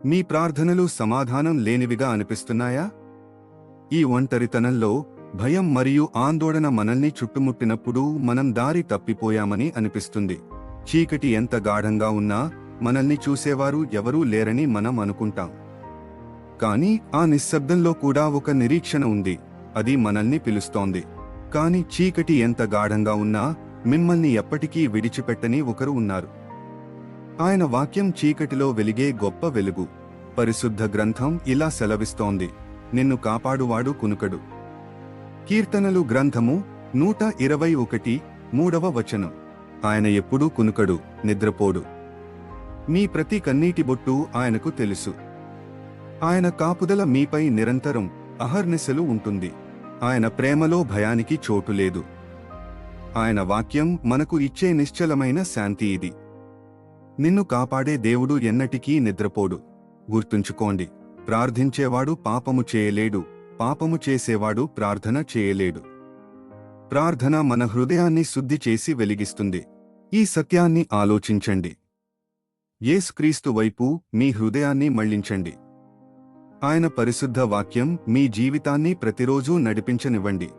మీ ప్రార్థనలు సమాధానం లేనివిగా అనిపిస్తున్నాయా? ఈ ఒంటరితనంలో భయం మరియు ఆందోళన మనల్ని చుట్టుముట్టినప్పుడు మనం దారి తప్పిపోయామని అనిపిస్తుంది. చీకటి ఎంత గాఢంగా ఉన్నా మనల్ని చూసేవారు ఎవరూ లేరని మనం అనుకుంటాం. కానీ ఆ నిశ్శబ్దంలో కూడా ఒక నిరీక్షణ ఉంది. అది మనల్ని పిలుస్తోంది. కాని చీకటి ఎంత గాఢంగా ఉన్నా మిమ్మల్ని ఎప్పటికీ విడిచిపెట్టని ఒకరు ఉన్నారు. ఆయన వాక్యం చీకటిలో వెలిగే గొప్ప వెలుగు. పరిశుద్ధ గ్రంథం ఇలా సెలవిస్తోంది, నిన్ను కాపాడువాడు కునుకడు. కీర్తనలు గ్రంథము 121, 3వ వచనం. ఆయన ఎప్పుడూ కునుకడు, నిద్రపోడు. మీ ప్రతి కన్నీటి బొట్టు ఆయనకు తెలుసు. ఆయన కాపుదల మీపై నిరంతరం అహర్నిశలు ఉంటుంది. ఆయన ప్రేమలో భయానికి చోటు లేదు. ఆయన వాక్యం మనకు ఇచ్చే నిశ్చలమైన శాంతి ఇది. నిన్ను కాపాడే దేవుడు ఎన్నటికీ నిద్రపోడు. గుర్తుంచుకోండి, ప్రార్థించేవాడు పాపము చేయలేడు, పాపము చేసేవాడు ప్రార్థన చేయలేడు. ప్రార్థన మన హృదయాన్ని శుద్ధి చేసి వెలిగిస్తుంది. ఈ సత్యాన్ని ఆలోచించండి. యేసుక్రీస్తు వైపు మీ హృదయాన్ని మళ్లించండి. ఆయన పరిశుద్ధ వాక్యం మీ జీవితాన్ని ప్రతిరోజూ నడిపించనివ్వండి.